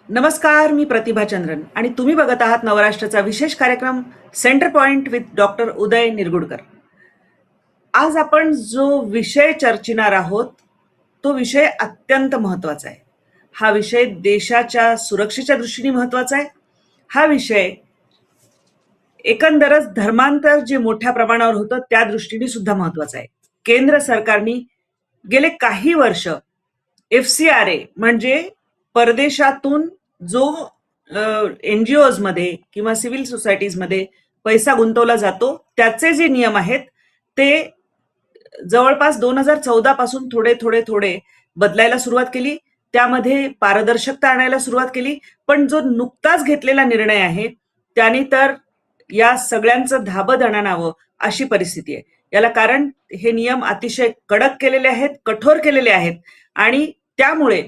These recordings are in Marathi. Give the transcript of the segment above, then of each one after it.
नमस्कार, मी प्रतिभा चंद्रन आणि तुम्ही बघत आहात नवराष्ट्राचा विशेष कार्यक्रम centre point with doctor Uday Nirgudkar. आज आपण जो विषय चर्चिणार आहोत, तो विषय अत्यंत महत्वाचा आहे. हा विषय देशाच्या सुरक्षेच्या दृष्टीने महत्वाचा आहे. हा विषय एकंदरच धर्मांतर जे मोठ्या प्रमाणावर होतं त्या दृष्टीने सुद्धा महत्वाचा आहे. केंद्र सरकारने गेले काही वर्ष FCRA म्हणजे परदेशातून जो NGOज मध्ये किंवा सिव्हिल सोसायटीज मध्ये पैसा गुंतवला जातो त्याचे जे नियम आहेत ते जवळपास 2014 पासून थोडे थोडे थोडे बदलायला सुरुवात केली. त्यामध्ये पारदर्शकता आणायला सुरुवात केली. पण जो नुकताच घेतलेला निर्णय आहे त्याने तर या सगळ्यांचं धाबं दणाणावं अशी परिस्थिती आहे. याला कारण हे नियम अतिशय कडक केलेले आहेत, कठोर केलेले आहेत आणि त्यामुळे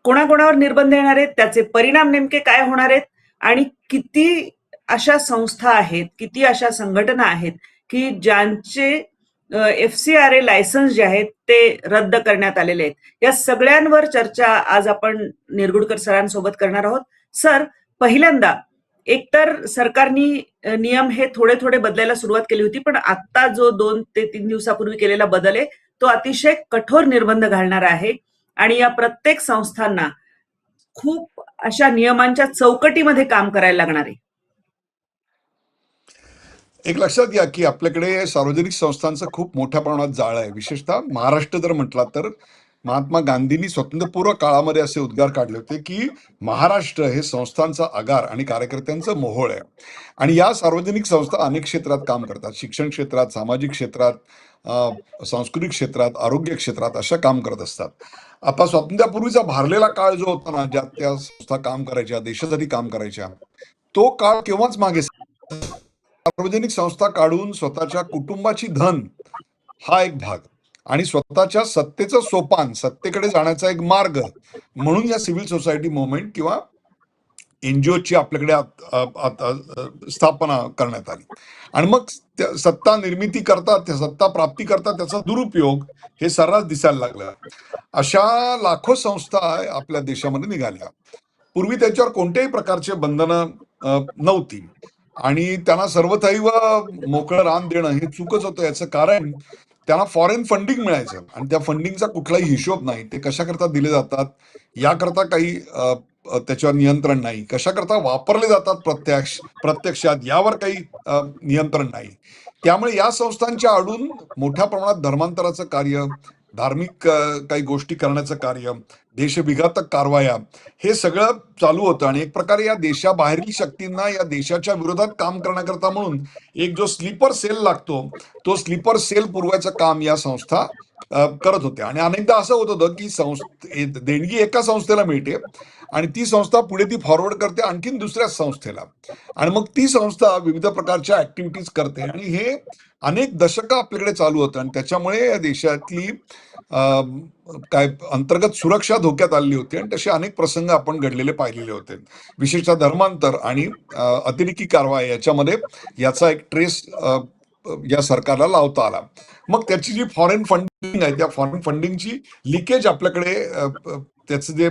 कोणाकोणावर निर्बंध येणार आहेत, त्याचे परिणाम नेमके काय होणार आहेत आणि किती अशा संस्था आहेत, किती अशा संघटना आहेत की ज्यांचे FCRA लायसन्स जे आहेत ते रद्द करण्यात आलेले आहेत. या सगळ्यांवर चर्चा आज आपण निरगुडकर सरांसोबत करणार आहोत. सर, पहिल्यांदा एकतर सरकारनी नियम हे थोडे थोडे बदलायला सुरुवात केली होती, पण आता जो 2 ते 3 दिवसापूर्वी केलेला बदल आहे तो अतिशय कठोर निर्बंध घालणारा आहे आणि या प्रत्येक संस्थांना खूप अशा नियमांच्या चौकटीमध्ये काम करायला लागणार आहे. एक लक्षात घ्या की आपल्याकडे सार्वजनिक संस्थांचं खूप मोठ्या प्रमाणात जाळ आहे. विशेषतः महाराष्ट्र जर म्हटला तर महात्मा गांधींनी स्वातंत्र्यपूर्व काळामध्ये असे उद्गार काढले होते की महाराष्ट्र हे संस्थांचा आगार आणि कार्यकर्त्यांचं मोहोळ आहे. आणि या सार्वजनिक संस्था अनेक क्षेत्रात काम करतात. शिक्षण क्षेत्रात, सामाजिक क्षेत्रात, सांस्कृतिक क्षेत्रात, आरोग्य क्षेत्रात अशा काम करत असतात. आता स्वातंत्र्यापूर्वीचा भारलेला काळ जो होता ना, ज्यात त्या संस्था काम करायच्या, देशासाठी काम करायच्या, तो काळ केव्हाच मागे. सार्वजनिक संस्था काढून स्वतःच्या कुटुंबाची धन हा एक भाग आणि स्वतःच्या सत्तेचं सोपान, सत्तेकडे जाण्याचा एक मार्ग म्हणून या सिव्हिल सोसायटी मुवमेंट किंवा NGOची आपल्याकडे स्थापना करण्यात आली. आणि मग सत्ता निर्मिती करतात, त्या सत्ता प्राप्ती करतात, त्याचा दुरुपयोग हे सर्रास दिसायला लागलं. अशा लाखो संस्था आपल्या देशामध्ये निघाल्या. पूर्वी त्यांच्यावर कोणत्याही प्रकारचे बंधनं नव्हती आणि त्यांना सर्वथैव मोकळं रान देणं हे चूकच होतं. याचं कारण त्यांना फॉरेन फंडिंग मिळायचं आणि त्या फंडिंगचा कुठलाही हिशोब नाही. ते कशाकरता दिले जातात याकरता काही त्याच्यावर नियंत्रण नाही. कशाकरता वापरले जातात प्रत्यक्षात यावर काही नियंत्रण नाही. त्यामुळे या संस्थांच्या आडून मोठ्या प्रमाणात धर्मांतराचं कार्य, धार्मिक काही गोष्टी करण्याचं कार्य, देशविघातक कारवाया हे सगळं चालू होतं. आणि एक प्रकारे या देशाबाहेरील शक्तींना या देशाच्या विरोधात काम करण्याकरता म्हणून एक जो स्लीपर सेल लागतो, तो स्लीपर सेल पुरवायचं काम या संस्था करत होत्या. आणि अनेकदा असं होत होतं की देणगी एका संस्थेला मिळते आणि ती संस्था पुढे ती फॉरवर्ड करते आणखीन दुसऱ्या संस्थेला आणि मग ती संस्था विविध प्रकारच्या ऍक्टिव्हिटीज करते आणि हे अनेक दशकं आपल्याकडे चालू होतं. आणि त्याच्यामुळे या देशातली काय अंतर्गत सुरक्षा धोक्यात आलेली होती आणि तसे अनेक प्रसंग आपण घडलेले पाहिलेले होते. विशेषतः धर्मांतर आणि अतिरेकी कारवाई याच्यामध्ये याचा एक ट्रेस या सरकारला लावता आला. मग त्याची जी फॉरेन फंडिंग आहे, त्या फॉरेन फंडिंगची लिकेज आपल्याकडे त्याचं जे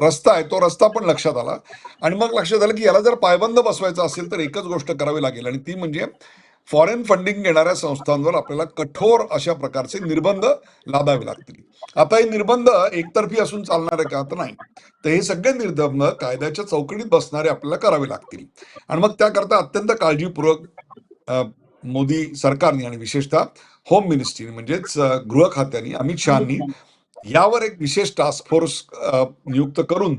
रस्ता आहे तो रस्ता पण लक्षात आला. आणि मग लक्षात आलं की याला जर पायबंद बसवायचा असेल तर एकच गोष्ट करावी लागेल आणि ती म्हणजे फॉरेन फंडिंग घेणाऱ्या संस्थांवर आपल्याला कठोर अशा प्रकारचे निर्बंध लादावे लागतील. आता हे निर्बंध एकतर्फी असून चालणारे का? तर नाही. तर हे सगळे निर्बंध कायद्याच्या चौकटीत बसणारे आपल्याला करावे लागतील. आणि मग त्याकरता अत्यंत काळजीपूर्वक मोदी सरकारने आणि विशेषतः होम मिनिस्ट्री म्हणजेच गृह खात्याने, अमित शहानी यावर एक विशेष टास्क फोर्स नियुक्त करून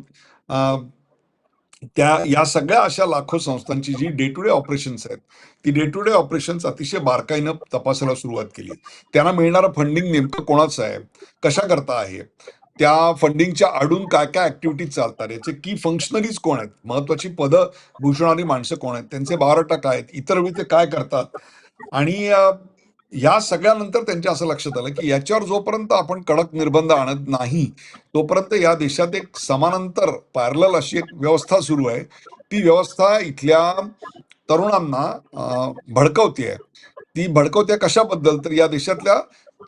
या सगळ्या अशा लाखो संस्थांची जी डे टू डे ऑपरेशन्स आहेत, ती डे टू डे ऑपरेशन्स अतिशय बारकाईनं तपासायला सुरुवात केली. त्यांना मिळणारं फंडिंग नेमकं कोणाचं आहे, कशा करता आहे, त्या फंडिंगच्या आडून काय काय ऍक्टिव्हिटीज चालतात, याचे की फंक्शनरीज कोण आहेत, महत्वाची पदं भूषणारी माणसं कोण आहेत, त्यांचे बायोडाटा काय आहेत, इतर वेळी ते काय करतात. आणि या सगळ्यानंतर त्यांच्या असं लक्षात आलं की याच्यावर जोपर्यंत आपण कडक निर्बंध आणत नाही तोपर्यंत या देशात एक समांतर पॅरलल अशी एक व्यवस्था सुरू आहे. ती व्यवस्था इथल्या तरुणांना भडकवते. ती भडकवते कशाबद्दल? तर या देशातल्या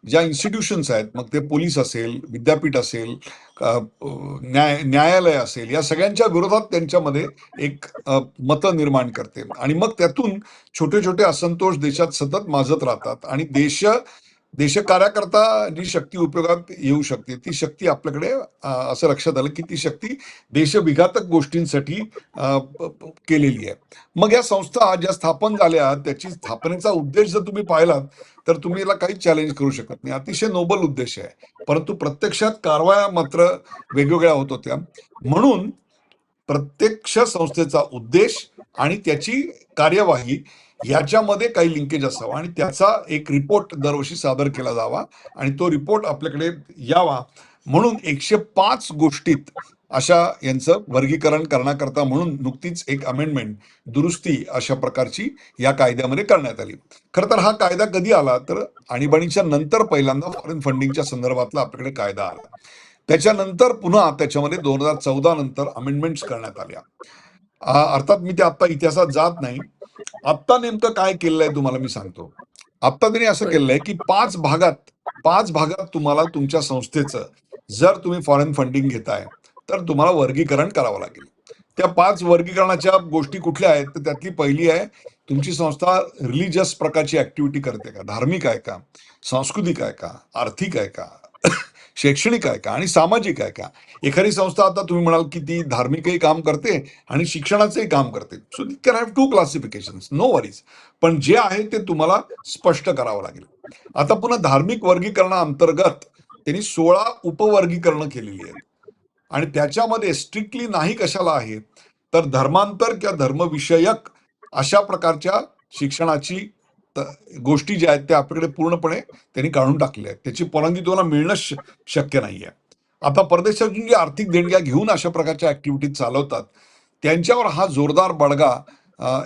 ज्या इन्स्टिट्यूशन्स आहेत, मग ते पोलीस असेल, विद्यापीठ असेल, न्यायालय असेल, या सगळ्यांच्या विरोधात त्यांच्यामध्ये एक मतं निर्माण करते आणि मग त्यातून छोटे छोटे असंतोष देशात सतत माजत राहतात आणि देशकार्याकरता जी शक्ती उपयोगात येऊ शकते ती शक्ती आपल्याकडे असं लक्षात आलं की ती शक्ती देशविघातक गोष्टींसाठी केलेली आहे. मग या संस्था ज्या स्थापन झाल्या त्याची स्थापनेचा उद्देश जर तुम्ही पाहिलात तर तुम्ही याला काही चॅलेंज करू शकत नाही. अतिशय नोबल उद्देश आहे, परंतु प्रत्यक्षात कारवाया मात्र वेगवेगळ्या होत होत्या. म्हणून प्रत्यक्ष संस्थेचा उद्देश आणि त्याची कार्यवाही याच्यामध्ये काही लिंकेज असावं आणि त्याचा एक रिपोर्ट दरवर्षी सादर केला जावा आणि तो रिपोर्ट आपल्याकडे यावा. म्हणून 105 गोष्टीत अशा यांचं वर्गीकरण करण्याकरता म्हणून नुकतीच एक अमेंडमेंट, दुरुस्ती अशा प्रकारची या कायद्यामध्ये करण्यात आली. खरं तर हा कायदा कधी आला तर आणीबाणीच्या नंतर पहिल्यांदा फॉरेन फंडिंगच्या संदर्भातला आपल्याकडे कायदा आला. त्याच्यानंतर पुन्हा त्याच्यामध्ये 2014 नंतर अमेंडमेंट्स करण्यात आल्या. अर्थात मी ते आत्ता इतिहासात जात नाही. आत्ता नेमकं काय केलेलं आहे तुम्हाला मी सांगतो. आत्ता त्यांनी असं होय. केलेलं आहे की 5 भागात तुम्हाला तुमच्या संस्थेचं जर तुम्ही फॉरेन फंडिंग घेताय तर तुम्हाला वर्गीकरण करावं लागेल. त्या 5 वर्गीकरणाच्या गोष्टी कुठल्या आहेत तर त्यातली पहिली आहे, तुमची संस्था रिलिजियस प्रकारची ऍक्टिव्हिटी करते का, धार्मिक आहे का, सांस्कृतिक आहे का, आर्थिक आहे का, शैक्षणिक आहे का आणि सामाजिक आहे का. एखादी संस्था आता तुम्ही म्हणाल की ती धार्मिकही काम करते आणि शिक्षणाचंही काम करते, so they can have 2 classifications, no worries. पण जे आहे ते तुम्हाला स्पष्ट करावं लागेल. आता पुन्हा धार्मिक वर्गीकरणाअंतर्गत त्यांनी 16 उपवर्गीकरणं केलेली आहेत आणि त्याच्यामध्ये स्ट्रिक्टली नाही कशाला आहे तर धर्मांतर किंवा धर्मविषयक अशा प्रकारच्या शिक्षणाची गोष्टी ज्या आहेत त्या आपल्याकडे पूर्णपणे त्यांनी काढून टाकल्या आहेत. त्याची परवानगी तुम्हाला मिळणं शक्य नाहीये. आता परदेशातून जे आर्थिक देणग्या घेऊन अशा प्रकारच्या ऍक्टिव्हिटीज चालवतात त्यांच्यावर हा जोरदार बडगा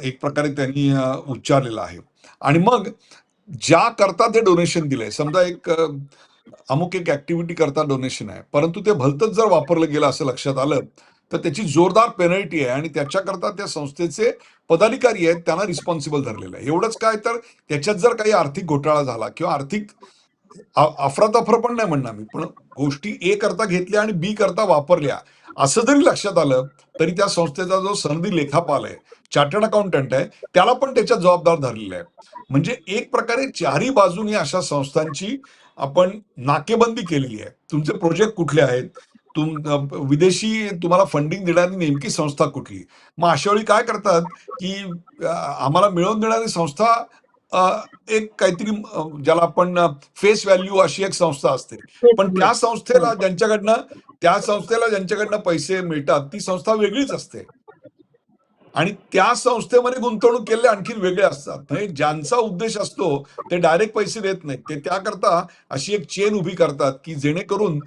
एक प्रकारे त्यांनी उच्चारलेला आहे. आणि मग ज्या करता ते डोनेशन दिलंय, समजा एक अमुक एक ऍक्टिव्हिटी करता डोनेशन आहे, परंतु ते भलतंच जर वापरलं गेलं असं लक्षात आलं तर त्याची जोरदार पेनल्टी आहे आणि त्याच्याकरता त्या संस्थेचे पदाधिकारी आहेत त्यांना रिस्पॉन्सिबल धरलेलं आहे. एवढंच काय तर त्याच्यात जर काही आर्थिक घोटाळा झाला किंवा आर्थिक अफरातफर पण नाही म्हणणार मी, पण गोष्टी ए करता घेतल्या आणि बी करता वापरल्या असं जरी लक्षात आलं तरी त्या संस्थेचा जो सनदी लेखापाल आहे, चार्टर्ड अकाउंटंट आहे, त्याला पण त्याच्यात जबाबदार धरलेला आहे. म्हणजे एक प्रकारे चारही बाजूनी अशा संस्थांची आपण नाकेबंदी केलेली आहे. तुमचे प्रोजेक्ट कुठले आहेत, विदेशी तुम्हाला फंडिंग देणारी नेमकी संस्था कुठली. मग अशा वेळी काय करतात की आम्हाला मिळवून देणारी संस्था एक काहीतरी ज्याला आपण फेस व्हॅल्यू अशी एक संस्था असते, पण त्या संस्थेला ज्यांच्याकडनं पैसे मिळतात ती संस्था वेगळीच असते आणि त्या संस्थेमध्ये गुंतवणूक केलेले आणखी वेगळे असतात. म्हणजे ज्यांचा उद्देश असतो ते डायरेक्ट पैसे देत नाहीत, ते त्याकरता अशी एक चेन उभी करतात की जेणेकरून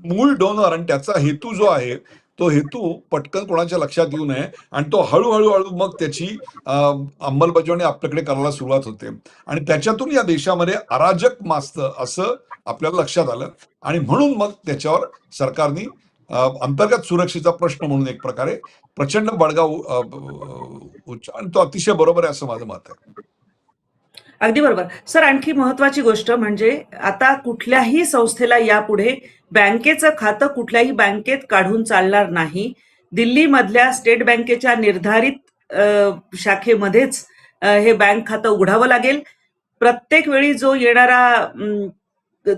मूळ डोनर आणि त्याचा हेतू जो आहे तो हेतू पटकन कोणाच्या लक्षात येऊ नये आणि तो हळूहळू मग त्याची अंमलबजावणी आपल्याकडे करायला सुरुवात होते आणि त्याच्यातून या देशामध्ये अराजक माजतं असं आपल्याला लक्षात आलं आणि म्हणून मग त्याच्यावर सरकारने अंतर्गत सुरक्षेचा प्रश्न म्हणून एक प्रकारे प्रचंड बडगा आणि तो अतिशय बरोबर आहे असं माझं मत आहे. अगदी बरोबर सर. आणखी महत्वाची गोष्ट म्हणजे आता कुठल्याही संस्थेला यापुढे बँकेचं खातं कुठल्याही बँकेत काढून चालणार नाही. दिल्लीमधल्या स्टेट बँकेच्या निर्धारित शाखेमध्येच हे बँक खातं उघडावं लागेल. प्रत्येक वेळी जो येणारा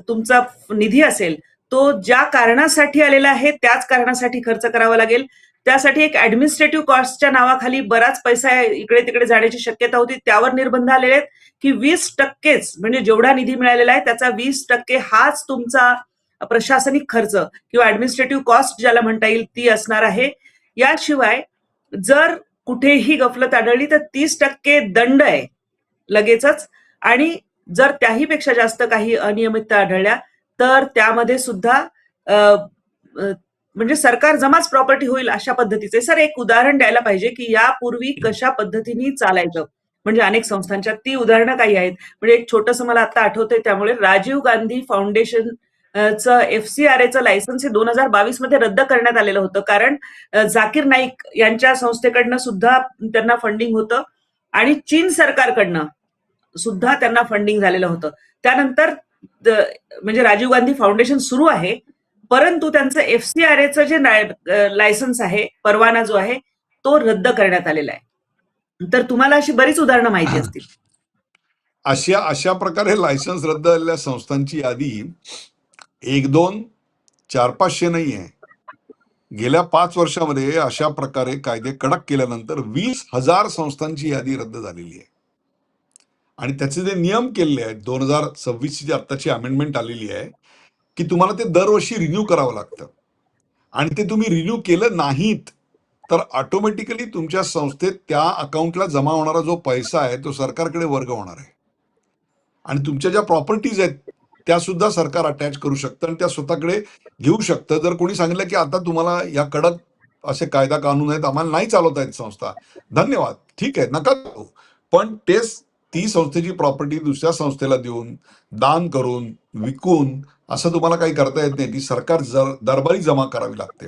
तुमचा निधी असेल तो ज्या कारणासाठी आलेला आहे त्याच कारणासाठी खर्च करावा लागेल. त्यासाठी एक ऍडमिनिस्ट्रेटिव्ह कॉस्टच्या नावाखाली बराच पैसा इकडे तिकडे जाण्याची शक्यता होती, त्यावर निर्बंध आलेले आहेत की 20%च म्हणजे जेवढा निधी मिळालेला आहे त्याचा 20% हाच तुमचा प्रशासनिक खर्च किंवा ऍडमिनिस्ट्रेटिव्ह कॉस्ट ज्याला म्हणता येईल ती असणार आहे. याशिवाय जर कुठेही गफलत आढळली तर 30% दंड आहे लगेचच आणि जर त्याही पेक्षा जास्त काही अनियमितता आढळल्या तर त्यामध्ये सुद्धा म्हणजे सरकार जमाच प्रॉपर्टी होईल अशा पद्धतीचे. सर एक उदाहरण द्यायला पाहिजे की यापूर्वी कशा पद्धतीने चालायचं, म्हणजे अनेक संस्थांच्या ती उदाहरणं काही आहेत. म्हणजे एक छोटंसं मला आता आठवतंय त्यामुळे राजीव गांधी फाउंडेशन चं FCRAचं लायसन्स हे 2022 मध्ये रद्द करण्यात आलेलं होतं कारण झाकीर नाईक यांच्या संस्थेकडनं सुद्धा त्यांना फंडिंग होतं आणि चीन सरकारकडनं सुद्धा त्यांना फंडिंग झालेलं होतं. त्यानंतर म्हणजे राजीव गांधी फाउंडेशन सुरू आहे, परंतु त्यांचं एफसीआरएचं जे लायसन्स आहे, परवाना जो आहे तो रद्द करण्यात आलेला आहे. तर तुम्हाला अशी बरीच उदाहरणं माहिती असतील. अशा अशा प्रकारे लायसन्स रद्द झालेल्या संस्थांची यादी 1-2, 400-500 नाही आहे. गेल्या 5 वर्षामध्ये अशा प्रकारे कायदे कडक केल्यानंतर 20,000 संस्थांची यादी रद्द झालेली आहे. आणि त्याचे जे नियम केलेले आहेत, 2026ची आत्ताची अमेंडमेंट आलेली आहे की तुम्हाला ते दरवर्षी रिन्यू करावं लागतं. आणि ते तुम्ही रिन्यू केलं नाहीत तर ऑटोमॅटिकली तुमच्या संस्थेत त्या अकाउंटला जमा होणारा जो पैसा आहे तो सरकारकडे वर्ग होणार आहे. आणि तुमच्या ज्या प्रॉपर्टीज आहेत त्या सुद्धा सरकार अटॅच करू शकतं आणि त्या स्वतःकडे घेऊ शकतं. जर कोणी सांगितलं की आता तुम्हाला या कडक असे कायदा कानून आहेत, आम्हाला नाही चालवता येत संस्था, धन्यवाद, ठीक आहे, नका करू. पण तेच ती संस्थेची प्रॉपर्टी दुसऱ्या संस्थेला देऊन, दान करून, विकून असं तुम्हाला काही करता येत नाही. ती सरकार दरबारी जमा करावी लागते.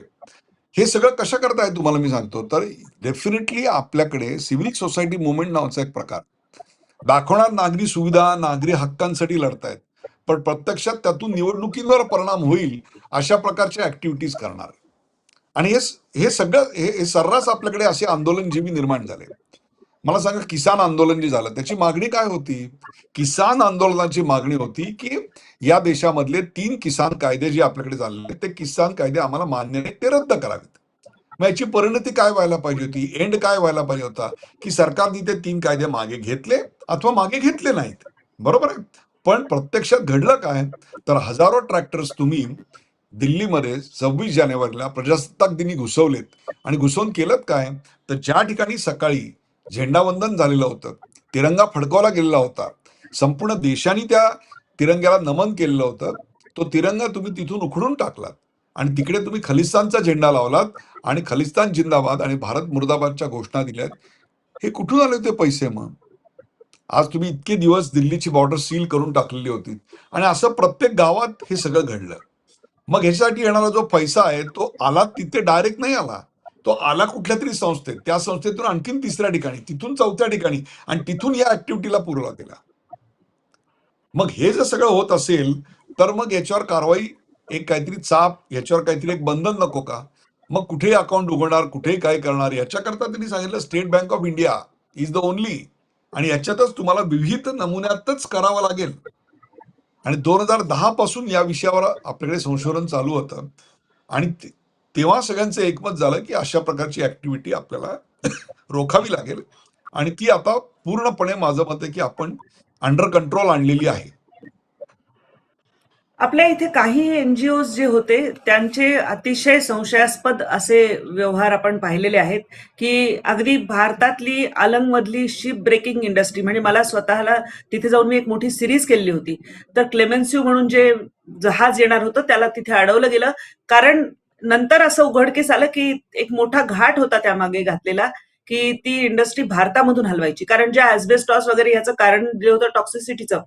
हे सगळं कसं करताय तुम्हाला मी सांगतो. तर डेफिनेटली आपल्याकडे सिव्हिल सोसायटी मुवमेंट नावाचा एक प्रकार दाखवणार नागरी सुविधा, नागरी हक्कांसाठी लढतायत, पण प्रत्यक्षात त्यातून निवडणुकींवर परिणाम होईल अशा प्रकारच्या ऍक्टिव्हिटीज करणार. आणि हे सगळं हे सर्रास आपल्याकडे असे आंदोलनजीवी निर्माण झाले. मला सांगा, किसान आंदोलन जे झालं त्याची मागणी काय होती? किसान आंदोलनाची मागणी होती की या देशामधले 3 किसान कायदे जे आपल्याकडे झालेले ते किसान कायदे आम्हाला मान्य नाही, ते रद्द करावेत. मग याची परिणती काय व्हायला पाहिजे होती? एंड काय व्हायला पाहिजे होता? की सरकारने ते 3 कायदे मागे घेतले अथवा मागे घेतले नाहीत. बरोबर आहे. पण प्रत्यक्षात घडलं काय? तर हजारो ट्रॅक्टर्स तुम्ही दिल्लीमध्ये 26 जानेवारीला प्रजासत्ताक दिनी घुसवलेत. आणि घुसवून केलं काय? तर ज्या ठिकाणी सकाळी झेंडावंदन झालेलं होतं, तिरंगा फडकवला गेलेला होता, संपूर्ण देशाने त्या तिरंग्याला नमन केलेलं होतं, तो तिरंगा तुम्ही तिथून उखडून टाकलात आणि तिकडे तुम्ही खलिस्तानचा झेंडा लावलात आणि खलिस्तान जिंदाबाद आणि भारत मुर्दाबादच्या घोषणा दिल्यात. हे कुठून आले होते पैसे? मग आज तुम्ही इतके दिवस दिल्लीची बॉर्डर सील करून टाकलेली होती आणि असं प्रत्येक गावात हे सगळं घडलं. मग ह्याच्यासाठी येणारा जो पैसा आहे तो आला तिथे डायरेक्ट नाही आला, तो आला कुठल्या तरी संस्थेत, त्या संस्थेतून आणखीन 3ऱ्या ठिकाणी, तिथून 4थ्या ठिकाणी आणि तिथून या ऍक्टिव्हिटीला पुरवला गेला. मग हे जर सगळं होत असेल तर मग याच्यावर कारवाई, एक काहीतरी चाप, याच्यावर काहीतरी एक बंधन नको का? मग कुठेही अकाउंट उघडणार, कुठेही काय करणार, याच्याकरता त्यांनी सांगितलं state bank of India is the only, आणि याच्यातच तुम्हाला विविध नमुन्यातच करावं लागेल. आणि 2010 पासून या विषयावर आपल्याकडे संशोधन चालू होतं आणि तेव्हा सगळ्यांचं एकमत झालं की अशा प्रकारची ऍक्टिव्हिटी आपल्याला रोखावी लागेल. आणि ती आता पूर्णपणे माझं मत आहे की आपण अंडर कंट्रोल आणलेली आहे. आपल्या इथे काही एनजीओ जे होते त्यांचे अतिशय संशयास्पद असे व्यवहार आपण पाहिलेले आहेत, की अगदी भारतातली अलंगमधली शिप ब्रेकिंग इंडस्ट्री, म्हणजे मला स्वतःला तिथे जाऊन मी एक मोठी सिरीज केलेली होती. तर क्लेमेन्स्यू म्हणून जे जहाज येणार होतं त्याला तिथे अडवलं गेलं, कारण नंतर असं उघडकीस आलं की एक मोठा घाट होता त्यामागे घातलेला, की ती इंडस्ट्री भारतामधून हलवायची. कारण जे ऍस्बेस्टॉस वगैरे याचं कारण जे होतं टॉक्सिसिटीचं,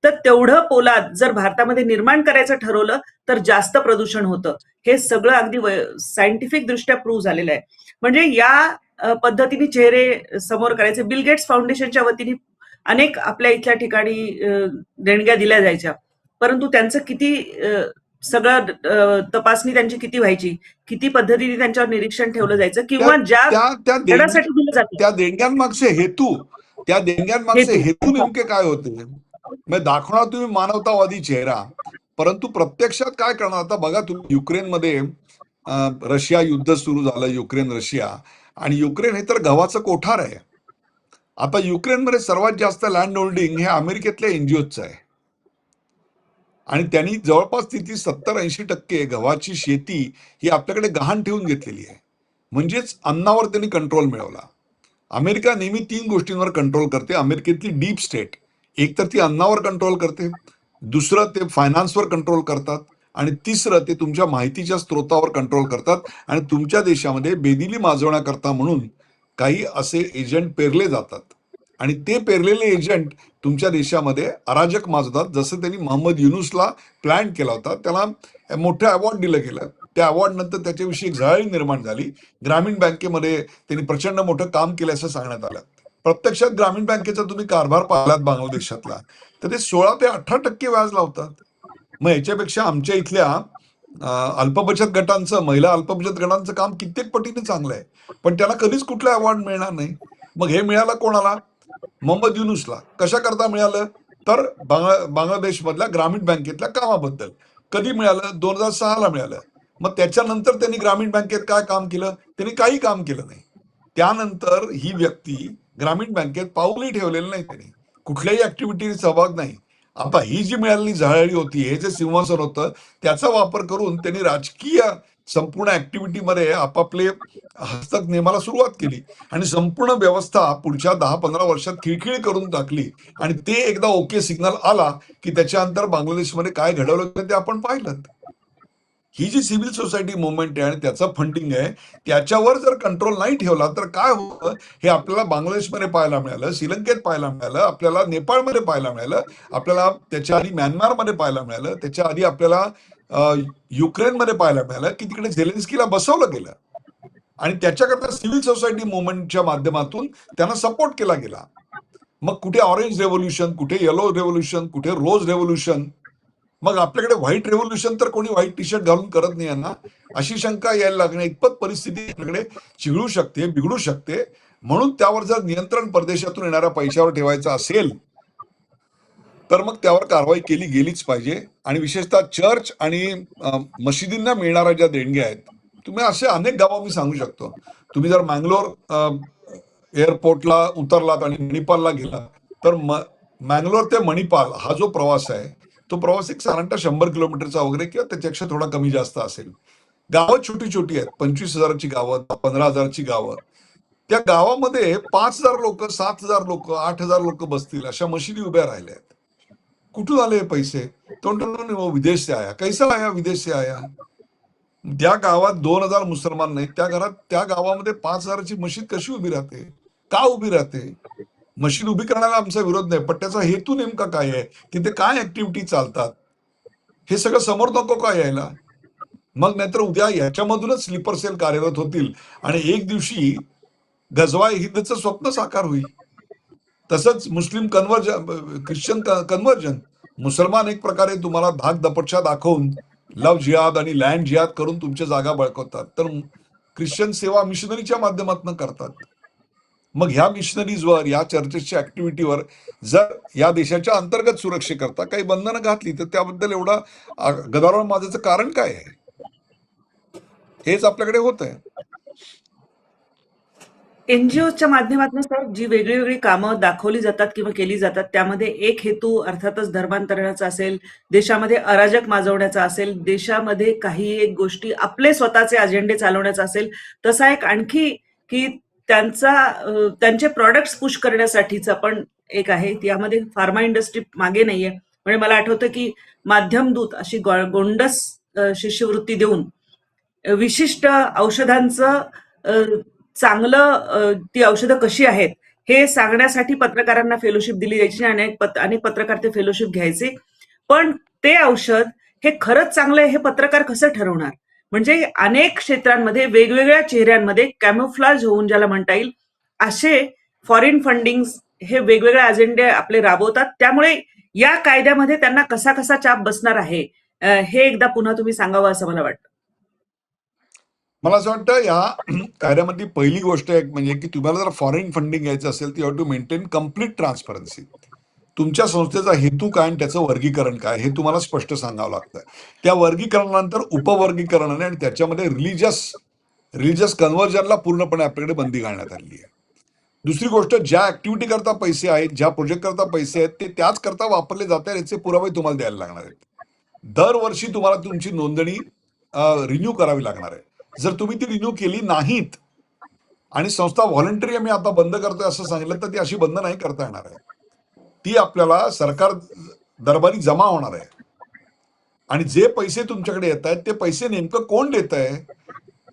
तर तेवढं पोलाद जर भारतामध्ये निर्माण करायचं ठरवलं तर जास्त प्रदूषण होतं. हे सगळं अगदी सायंटिफिक दृष्ट्या प्रूव्ह झालेलं आहे. म्हणजे या पद्धतीने चेहरे समोर करायचे. बिल गेट्स फाउंडेशनच्या वतीने अनेक आपल्या इथल्या ठिकाणी देणग्या दिल्या जायच्या, परंतु त्यांचं किती सगळं तपासणी त्यांची किती व्हायची, किती पद्धतीने त्यांच्यावर निरीक्षण ठेवलं जायचं, त्या किंवा ज्या त्या त्या दरासाठी दिलं जातं त्या देणग्यांमागचे हेतू, त्या देणग्यांमागचे हेतू नेमके काय होते? मग दाखवणार तुम्ही मानवतावादी चेहरा, परंतु प्रत्यक्षात काय करणार? आता बघा तुम्ही, युक्रेनमध्ये रशिया युद्ध सुरू झालं, युक्रेन रशिया, आणि युक्रेन हे तर गव्हाचं कोठार आहे. आता युक्रेनमध्ये सर्वात जास्त लँड होल्डिंग हे अमेरिकेतल्या एनजीओचं आहे आणि त्यांनी जवळपास तिथे 70-80% गव्हाची शेती ही आपल्याकडे गहाण ठेवून घेतलेली आहे. म्हणजेच अन्नावर त्यांनी कंट्रोल मिळवला. अमेरिका नेहमी 3 गोष्टींवर कंट्रोल करते. अमेरिकेतली डीप स्टेट, एक तर ती अन्नावर कंट्रोल करते, दुसरं ते फायनान्सवर कंट्रोल करतात, आणि तिसरं ते तुमच्या माहितीच्या स्रोतावर कंट्रोल करतात. आणि तुमच्या देशामध्ये बेदिली माजवण्याकरता म्हणून काही असे एजंट पेरले जातात आणि ते पेरलेले एजंट तुमच्या देशामध्ये अराजक माजतात. जसं त्यांनी मोहम्मद युनुसला प्लॅन केला होता, त्याला मोठं अवॉर्ड दिलं गेलं. त्या अवॉर्ड नंतर त्याच्याविषयी एक झळाळी निर्माण झाली. ग्रामीण बँकेमध्ये त्यांनी प्रचंड मोठं काम केलं असं सांगण्यात आलं. प्रत्यक्षात ग्रामीण बँकेचा तुम्ही कारभार पाहिलात बांगलादेशातला, तर ते 16 ते 18% व्याज लावतात. मग याच्यापेक्षा आमच्या इथल्या अल्पबचत गटांचं, महिला अल्पबचत गटांचं काम कित्येक पटीने चांगलं आहे. पण त्याला कधीच कुठला अवॉर्ड मिळणार नाही. मग हे मिळालं कोणाला? मोहम्मद युनुसला. कशा करता मिळालं? तर बांगलादेशमधल्या ग्रामीण बँकेतल्या कामाबद्दल. कधी मिळालं? 2006ला मिळालं. मग त्याच्यानंतर त्यांनी ग्रामीण बँकेत काय काम केलं? त्यांनी काही काम केलं नाही. त्यानंतर ही व्यक्ती ग्रामीण बँकेत पाऊलही ठेवलेलं नाही त्यांनी. कुठल्याही ऍक्टिव्हिटी सहभाग नाही. आता ही जी मिळालेली झळाळी होती, हे जे सिंहासन होतं, त्याचा वापर करून त्यांनी राजकीय संपूर्ण ऍक्टिव्हिटीमध्ये आपापले हस्तक नेमाला सुरुवात केली आणि संपूर्ण व्यवस्था पुढच्या 10-15 वर्षात खिळखिळी करून टाकली. आणि ते एकदा ओके सिग्नल आला की त्याच्यानंतर बांगलादेशमध्ये काय घडवलं ते आपण पाहिलं. ही जी सिव्हिल सोसायटी मुवमेंट आहे आणि त्याचं फंडिंग आहे, त्याच्यावर जर कंट्रोल नाही ठेवला तर काय होतं हे आपल्याला बांगलादेशमध्ये पाहायला मिळालं, श्रीलंकेत पाहायला मिळालं, आपल्याला नेपाळमध्ये पाहायला मिळालं, आपल्याला त्याच्या आधी म्यानमारमध्ये पाहायला मिळालं, त्याच्या आधी आपल्याला युक्रेनमध्ये पाहायला मिळालं की तिकडे झेलेन्स्कीला बसवलं गेलं आणि त्याच्याकरता सिव्हिल सोसायटी मुवमेंटच्या माध्यमातून त्यांना सपोर्ट केला गेला. मग कुठे ऑरेंज रेव्होल्युशन, कुठे येलो रेव्होल्युशन, कुठे रोज रेव्होल्युशन. मग आपल्याकडे व्हाईट रेव्होल्युशन तर कोणी व्हाईट टी शर्ट घालून करत नाही यांना, अशी शंका यायला लागणे इतपत परिस्थिती आपल्याकडे चिघळू शकते, बिघडू शकते. म्हणून त्यावर जर नियंत्रण परदेशातून येणाऱ्या पैशावर ठेवायचं असेल तर मग त्यावर कारवाई केली गेलीच पाहिजे. आणि विशेषतः चर्च आणि मशिदींना मिळणाऱ्या ज्या देणग्या आहेत, तुम्ही असे अनेक गावं मी सांगू शकतो. तुम्ही जर मँगलोर एअरपोर्टला उतरलात आणि मणिपालला गेला तर मँगलोर ते मणिपाल हा जो प्रवास आहे तो प्रवास एक साधारणतः 100 किलोमीटरचा वगैरे किंवा त्याच्यापेक्षा थोडा कमी जास्त असेल. गावं छोटी छोटी आहेत, 25,000ची गावं, 15,000ची गावं. त्या गावामध्ये 5,000 लोक, 7,000 लोक, 8,000 लोक बसतील अशा मशिदी उभ्या राहिल्या आहेत. कुठून आले हे पैसे? तो म्हणतो, "वो विदेश से आया." कैसा आया विदेश से आया? ज्या गावात 2,000 मुसलमान नाहीत त्या गावामध्ये 5,000ची मशीद कशी उभी राहते? का उभी राहते? मशीद उभी करण्याला आमचा विरोध नाही, पण त्याचा हेतू नेमका काय आहे? तिथे काय ऍक्टिव्हिटी चालतात? हे सगळं समोर नको का यायला? मग नाहीतर उद्या याच्यामधूनच स्लीपर सेल कार्यरत होतील आणि एक दिवशी गजवा हिंदचं स्वप्न साकार होईल. तसंच मुस्लिम ख्रिश्चन कन्व्हर्जन. मुसलमान एक प्रकारे तुम्हाला धाक दपटशा दाखवून लव्ह जिहाद आणि लँड जिहाद करून तुमच्या जागा बळकवतात, तर ख्रिश्चन सेवा मिशनरीच्या माध्यमातून करतात. मग ह्या मिशनरीजवर, या चर्चेसच्या ऍक्टिव्हिटीवर जर या देशाच्या अंतर्गत सुरक्षेकरता काही बंधनं घातली तर त्याबद्दल एवढा गदारोळ माजायचं कारण काय आहे? हेच आपल्याकडे होत आहे. एनजीओच्या माध्यमातून सर जी वेगळी वेगळी कामं दाखवली जातात किंवा केली जातात त्यामध्ये एक हेतू अर्थातच धर्मांतरणाचा असेल, देशामध्ये अराजक माजवण्याचा असेल, देशामध्ये काही एक गोष्टी आपले स्वतःचे अजेंडे चालवण्याचा असेल, तसा एक आणखी की त्यांचे प्रॉडक्ट्स पुश करण्यासाठीचा पण एक आहे. त्यामध्ये फार्मा इंडस्ट्री मागे नाहीये. म्हणजे मला आठवतं की माध्यम दूत अशी गोंडस शिष्यवृत्ती देऊन विशिष्ट औषधांचं चांगलं ती औषधं कशी आहेत हे सांगण्यासाठी पत्रकारांना फेलोशिप दिली जायची आणि अनेक पत्रकार ते फेलोशिप घ्यायचे. पण ते औषध हे खरंच चांगलं आहे हे पत्रकार कसं ठरवणार? म्हणजे अनेक क्षेत्रांमध्ये वेगवेगळ्या चेहऱ्यांमध्ये कॅमोफ्लाज होऊन ज्याला म्हणता येईल असे फॉरेन फंडिंग हे वेगवेगळे अजेंडे आपले राबवतात. त्यामुळे या कायद्यामध्ये त्यांना कसा कसा चाप बसणार आहे हे एकदा पुन्हा तुम्ही सांगावं असं मला वाटतं. मला असं वाटतं या कायद्यामधली पहिली गोष्ट एक म्हणजे की तुम्हाला जर फॉरेन फंडिंग घ्यायचं असेल तर you have to maintain complete transparency. तुमच्या संस्थेचा हेतू काय आणि त्याचं वर्गीकरण काय हे तुम्हाला स्पष्ट सांगावं लागतं. त्या वर्गीकरणानंतर उपवर्गीकरणाने आणि त्याच्यामध्ये रिलिजियस कन्व्हर्जनला पूर्णपणे आपल्याकडे बंदी घालण्यात आलेली आहे. दुसरी गोष्ट, ज्या ऍक्टिव्हिटी करता पैसे आहेत, ज्या प्रोजेक्ट करता पैसे आहेत ते त्याच करता वापरले जात आहेत याचे पुरावे तुम्हाला द्यायला लागणार आहेत. दरवर्षी तुम्हाला तुमची नोंदणी रिन्यू करावी लागणार आहे. जर तुम्ही ती रिन्यू केली नाहीत आणि संस्था व्हॉलंटरी आम्ही आता बंद करतोय असं सांगितलं तर ती अशी बंद नाही करता येणार आहे. ती आपल्याला सरकार दरबारी जमा होणार आहे आणि जे पैसे तुमच्याकडे येत आहेत ते पैसे नेमकं कोण देत आहे?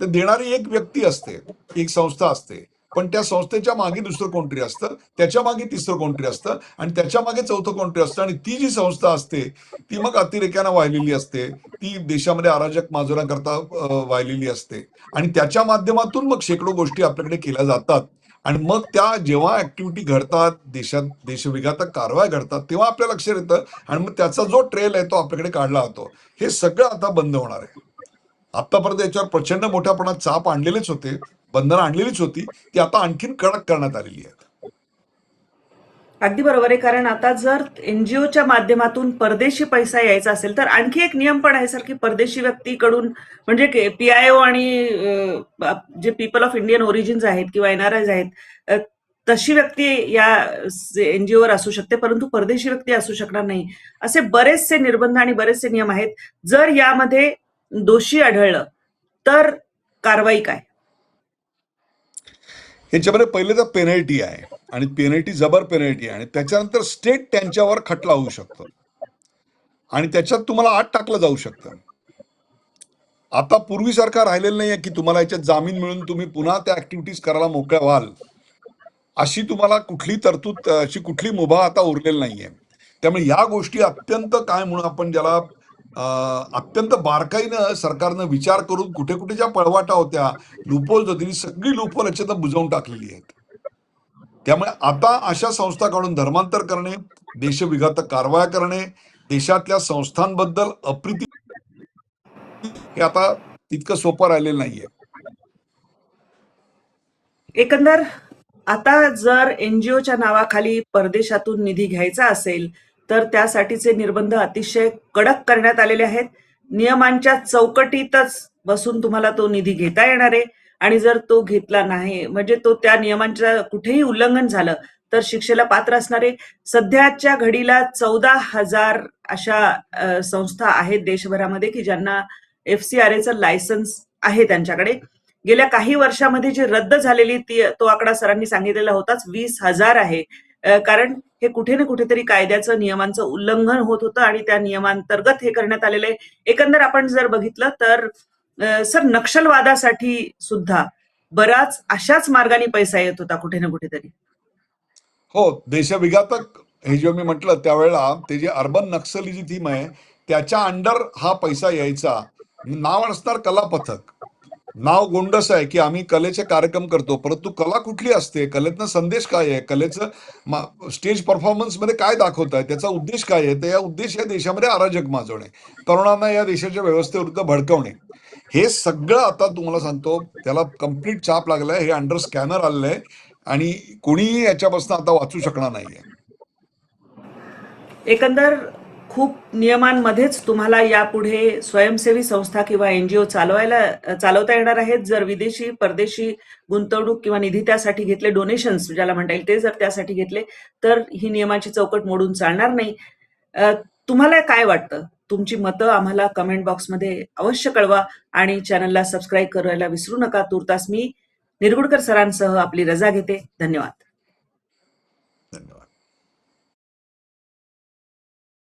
तर देणारी एक व्यक्ती असते, एक संस्था असते, पण त्या संस्थेच्या मागे दुसरं कोणतरी असतं, त्याच्या मागे तिसरं कोणतरी असतं आणि त्याच्या मागे चौथं कोणतरी असतं आणि ती जी संस्था असते ती मग अतिरेक्यानं वाहिलेली असते, ती देशामध्ये अराजक माजवण्याकरता वाहिलेली असते आणि त्याच्या माध्यमातून मग शेकडो गोष्टी आपल्याकडे केल्या जातात आणि मग त्या जेव्हा ऍक्टिव्हिटी घडतात, देशात देशविघातक कारवाया घडतात, तेव्हा आपल्या लक्षात येतं आणि मग त्याचा जो ट्रेल आहे तो आपल्याकडे काढला जातो. हे सगळं आता बंद होणार आहे. आतापर्यंत याच्यावर प्रचंड मोठ्या प्रमाणात चाप आणलेलेच होते, बंधनं आणलेलीच होती, ती आता आणखीन कडक करण्यात आलेली आहेत. अगदी बरोबर आहे. कारण आता जर एनजीओच्या माध्यमातून परदेशी पैसा यायचा असेल तर आणखी एक नियम पण आहे सर, की परदेशी व्यक्तीकडून म्हणजे पीआयओ आणि जे पीपल ऑफ इंडियन ओरिजिन्स आहेत किंवा एनआरआयज आहेत, तशी व्यक्ती या एनजीओवर असू शकते, परंतु परदेशी व्यक्ती असू शकणार नाही. असे बरेचसे निर्बंध आणि बरेचसे नियम आहेत. जर यामध्ये दोषी आढळलं तर कारवाई काय? ह्याच्यामध्ये पहिले तर पेनल्टी आहे आणि पेनल्टी जबर पेनल्टी आहे आणि त्याच्यानंतर स्टेट त्यांच्यावर खटला होऊ शकतो आणि त्याच्यात तुम्हाला आत टाकलं जाऊ शकतं. आता पूर्वीसारखा राहिलेलं नाहीये की तुम्हाला याच्यात जामीन मिळून तुम्ही पुन्हा त्या ऍक्टिव्हिटीज करायला मोकळ्या व्हाल, अशी तुम्हाला कुठली तरतूद, अशी कुठली मुभा आता उरलेली नाहीये. त्यामुळे या गोष्टी अत्यंत काय म्हणून आपण ज्याला अत्यंत बारकाईनं सरकारनं विचार करून कुठे कुठे ज्या पळवाटा होत्या, लूपहोल्स होती, ती सगळी लूपहोल याच्यातनं बुजवून टाकलेली आहेत. त्यामुळे आता अशा संस्था काढून धर्मांतर करणे, देशविघातक कारवाया करणे, देशातल्या संस्थांबद्दल अप्रिती, हे आता तितकं सोपं राहिलेलं नाहीये. एकंदर आता जर एनजीओच्या नावाखाली परदेशातून निधी घ्यायचा असेल तर त्यासाठीचे निर्बंध अतिशय कडक करण्यात आलेले आहेत. नियमांच्या चौकटीतच बसून तुम्हाला तो निधी घेता येणार आहे आणि जर तो घेतला नाही, म्हणजे तो त्या नियमांच्या कुठेही उल्लंघन झालं तर शिक्षेला पात्र असणार आहे. सध्याच्या घडीला 14,000 अशा संस्था आहेत देशभरामध्ये की ज्यांना एफसीआरएचं लायसन्स आहे त्यांच्याकडे. गेल्या काही वर्षामध्ये जी रद्द झालेली तो आकडा सरांनी सांगितलेला होताच 20,000 आहे. कारण हे कुठे ना कुठेतरी कायद्याचं नियमांचं उल्लंघन होत होतं आणि त्या नियमांतर्गत हे करण्यात आलेलं आहे. एकंदर आपण जर बघितलं तर सर नक्षलवादासाठी सुद्धा बराच अशाच मार्गाने पैसा येत होता कुठे ना कुठेतरी. हो, देशविघातक हे जे मी म्हटलं त्यावेळेला ते जे अर्बन नक्सली जी थीम आहे त्याच्या अंडर हा पैसा यायचा. नाव असणार कला पथक, नाव गोंडस आहे की आम्ही कलेचे कार्यक्रम करतो, परंतु कला कुठली असते, कलेतनं संदेश काय आहे, कलेचं स्टेज परफॉर्मन्स मध्ये काय दाखवत आहे, त्याचा उद्देश काय आहे, तर या उद्देश या देशामध्ये अराजक माजवणे, तरुणांना या देशाच्या व्यवस्थेविरुद्ध भडकवणे, हे सगळं आता तुम्हाला सांगतो त्याला कम्प्लीट चाप लागलाय. हे अंडर स्कॅनर आलेलं आहे आणि कोणीही याच्यापासून आता वाचू शकणार नाहीये. एकंदर खूप नियमांमध्येच तुम्हाला यापुढे स्वयंसेवी संस्था किंवा एनजीओ चालवता येणार आहेत. जर विदेशी परदेशी गुंतवणूक किंवा निधी त्यासाठी घेतले, डोनेशन्स ज्याला म्हणता येईल, ते जर त्यासाठी घेतले तर ही नियमाची चौकट मोडून चालणार नाही. तुम्हाला काय वाटतं? तुमची मतं आम्हाला कमेंट बॉक्समध्ये अवश्य कळवा आणि चॅनलला सबस्क्राईब करायला विसरू नका. तूर्तास मी निरगुडकर सरांसह आपली रजा घेते. धन्यवाद. धन्यवाद.